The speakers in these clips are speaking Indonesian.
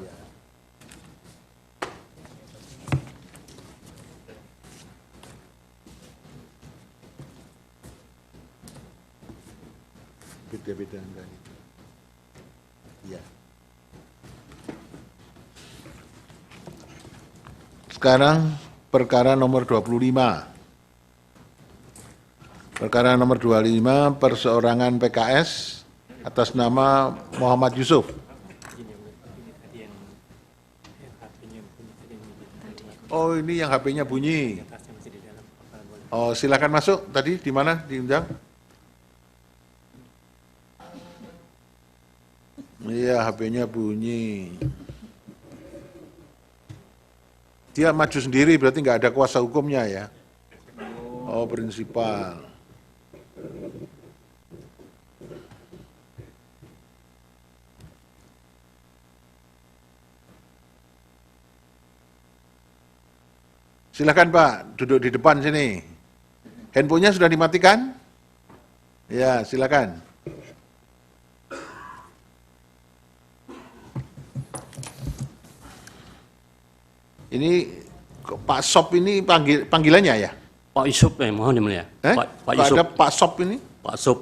Iya. Beda-beda enggak itu. Iya. Sekarang perkara nomor 25. Perkara nomor 25, perseorangan PKS atas nama Muhammad Yusuf. Oh, ini yang HP-nya bunyi. Oh, silakan masuk. Tadi di mana diundang? Iya, HP-nya bunyi. Dia maju sendiri, berarti nggak ada kuasa hukumnya ya? Oh, prinsipal. Silakan Pak, duduk di depan sini. Handphonenya sudah dimatikan? Ya, silakan. Ini Pak Sop ini panggilannya ya? Pak Yusuf, mohon yang mulia. Pak Yusuf. Ada Pak Sop ini? Pak Sop,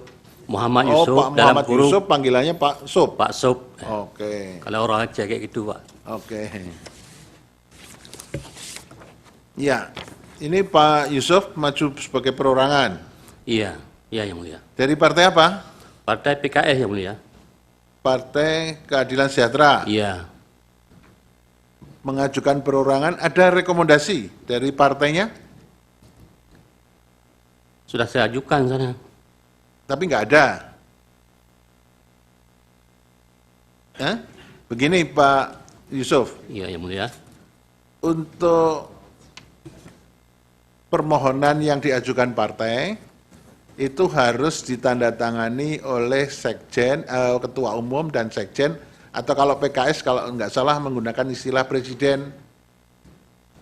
Muhammad Oh, Yusuf. Pak Muhammad Yusuf, panggilannya Pak Sop. Pak Sop. Oke. Kalau orang Aceh kayak gitu, Pak. Oke. Ya, ini Pak Yusuf maju sebagai perorangan. Iya, iya yang mulia. Dari partai apa? Partai PKS yang mulia. Partai Keadilan Sejahtera. Iya. Mengajukan perorangan, ada rekomendasi dari partainya? Sudah saya ajukan sana. Tapi nggak ada. Begini Pak Yusuf, Iya yang mulia. untuk permohonan yang diajukan partai itu harus ditandatangani oleh sekjen, ketua umum dan sekjen, atau kalau PKS kalau nggak salah menggunakan istilah presiden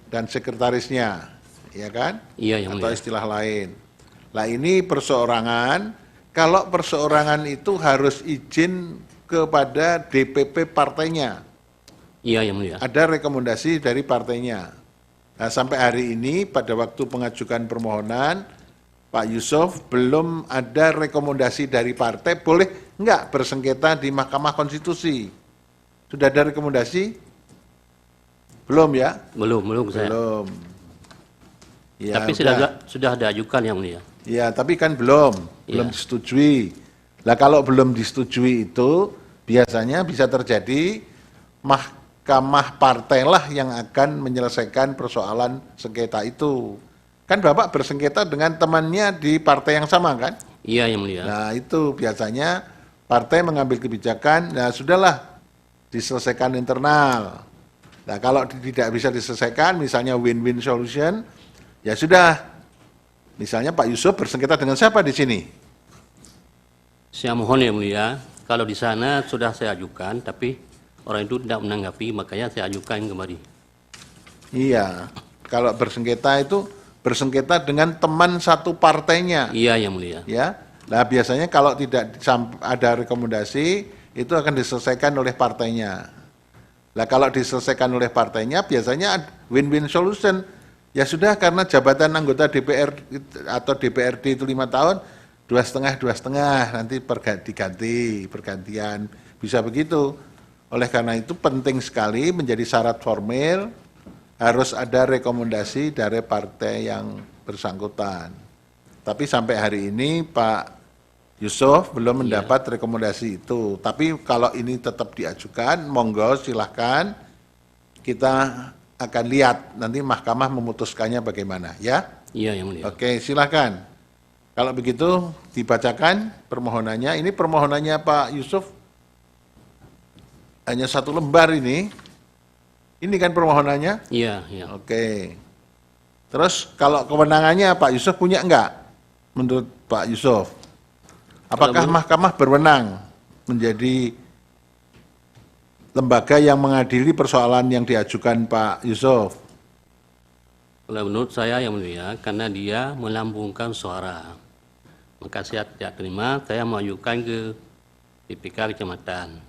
dan sekretarisnya, ya kan? Iya yang Atau mulia. istilah lain. Nah ini perseorangan, kalau perseorangan itu harus izin kepada DPP partainya. Iya yang mulia. Ada rekomendasi dari partainya. Nah, sampai hari ini pada waktu pengajukan permohonan, Pak Yusuf belum ada rekomendasi dari partai, boleh enggak bersengketa di Mahkamah Konstitusi? Sudah ada rekomendasi? Belum ya? Belum saya. Belum. Ya, Tapi sudah ada ajukan yang mulia. ya, tapi kan belum disetujui. Nah, kalau belum disetujui itu biasanya bisa terjadi Mahkamah Partai lah yang akan menyelesaikan persoalan sengketa itu. Kan Bapak bersengketa dengan temannya di partai yang sama kan? Iya yang mulia. Nah, itu biasanya partai mengambil kebijakan, nah sudahlah diselesaikan internal. Nah, kalau tidak bisa diselesaikan, misalnya win-win solution, ya sudah. Misalnya Pak Yusuf bersengketa dengan siapa di sini? Saya mohon yang mulia, kalau di sana sudah saya ajukan, tapi orang itu tidak menanggapi, makanya saya ajukan kembali. Iya, kalau bersengketa itu bersengketa dengan teman satu partainya. Iya yang mulia. Ya, nah biasanya kalau tidak ada rekomendasi itu akan diselesaikan oleh partainya. Nah kalau diselesaikan oleh partainya biasanya win-win solution. Ya sudah, karena jabatan anggota DPR atau DPRD itu 5 tahun, 2,5 nanti diganti, pergantian, bisa begitu. Oleh karena itu penting sekali menjadi syarat formil harus ada rekomendasi dari partai yang bersangkutan. Tapi sampai hari ini Pak Yusuf belum mendapat rekomendasi itu. Tapi kalau ini tetap diajukan, monggo silahkan, kita akan lihat nanti mahkamah memutuskannya bagaimana ya. Iya yang mulia. Oke, silahkan. Kalau begitu dibacakan permohonannya. Ini permohonannya Pak Yusuf hanya 1 lembar ini. Ini kan permohonannya? Iya, iya. Oke. Terus kalau kewenangannya Pak Yusuf punya enggak? Menurut Pak Yusuf. Apakah mahkamah berwenang menjadi lembaga yang mengadili persoalan yang diajukan Pak Yusuf? Kalau menurut saya yang mulia, karena dia melambungkan suara, maka saya tidak terima, saya mengajukan ke PPK kecamatan.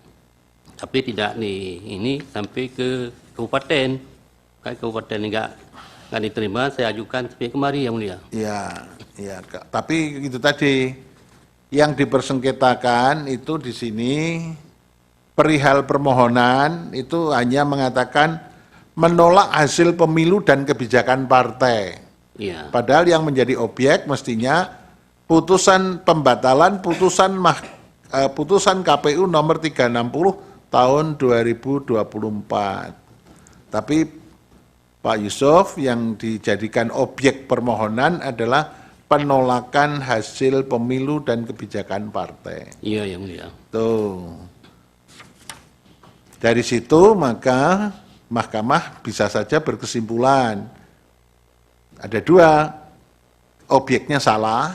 Tapi tidak ini sampai ke kabupaten. Kayak kabupaten nggak diterima, saya ajukan sampai kemari yang mulia. Ya, ya. Tapi itu tadi yang dipersengketakan itu di sini perihal permohonan itu hanya mengatakan menolak hasil pemilu dan kebijakan partai. Iya. Padahal yang menjadi objek mestinya putusan pembatalan putusan KPU nomor 360 tahun 2024. Tapi Pak Yusuf yang dijadikan objek permohonan adalah penolakan hasil pemilu dan kebijakan partai. Iya yang mulia. Tuh. Dari situ maka Mahkamah bisa saja berkesimpulan. Ada dua, objeknya salah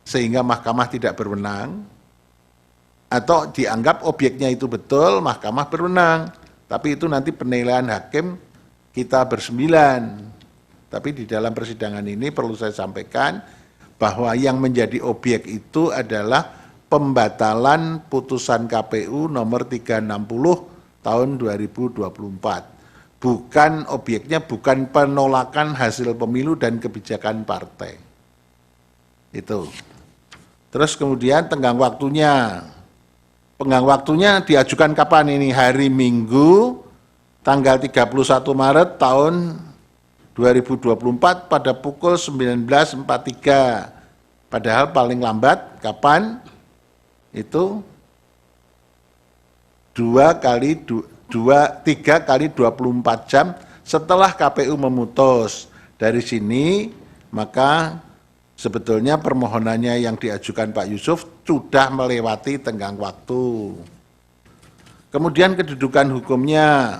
sehingga Mahkamah tidak berwenang, atau dianggap objeknya itu betul, Mahkamah berwenang. Tapi itu nanti penilaian hakim kita bersembilan. Tapi di dalam persidangan ini perlu saya sampaikan bahwa yang menjadi objek itu adalah pembatalan putusan KPU nomor 360 tahun 2024. Bukan objeknya, bukan penolakan hasil pemilu dan kebijakan partai. Itu. Terus kemudian tenggang waktunya. Tenggang waktunya diajukan kapan ini? Hari Minggu, tanggal 31 Maret tahun 2024 pada pukul 19.43. Padahal paling lambat kapan? Itu 3 kali 24 jam setelah KPU memutus. Dari sini maka sebetulnya permohonannya yang diajukan Pak Yusuf sudah melewati tenggang waktu. Kemudian kedudukan hukumnya.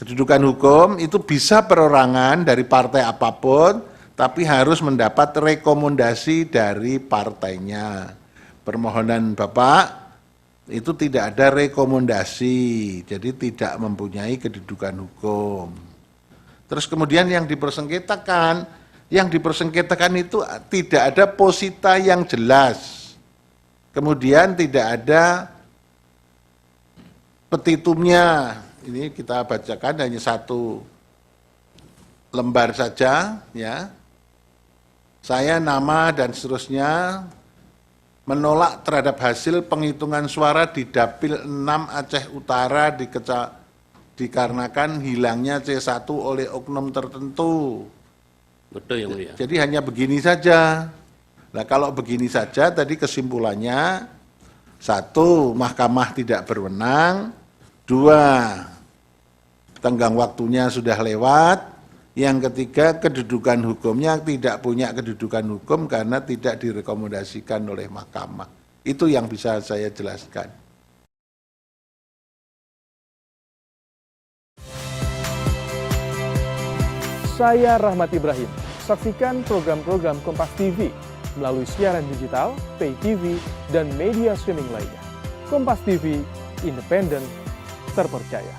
Kedudukan hukum itu bisa perorangan dari partai apapun, tapi harus mendapat rekomendasi dari partainya. Permohonan Bapak itu tidak ada rekomendasi, jadi tidak mempunyai kedudukan hukum. Terus kemudian yang dipersengketakan itu tidak ada posita yang jelas. Kemudian tidak ada petitumnya. Ini kita bacakan hanya satu lembar saja, ya. Saya, nama dan seterusnya menolak terhadap hasil penghitungan suara di Dapil 6 Aceh Utara dikarenakan hilangnya C1 oleh oknum tertentu. Betul yang mulia. Jadi hanya begini saja. Nah kalau begini saja tadi kesimpulannya, satu, Mahkamah tidak berwenang, dua, tenggang waktunya sudah lewat, yang ketiga, kedudukan hukumnya tidak punya kedudukan hukum karena tidak direkomendasikan oleh Mahkamah. Itu yang bisa saya jelaskan. Saya Rahmat Ibrahim. Saksikan program-program Kompas TV melalui siaran digital, pay TV, dan media streaming lainnya. Kompas TV, independen, terpercaya.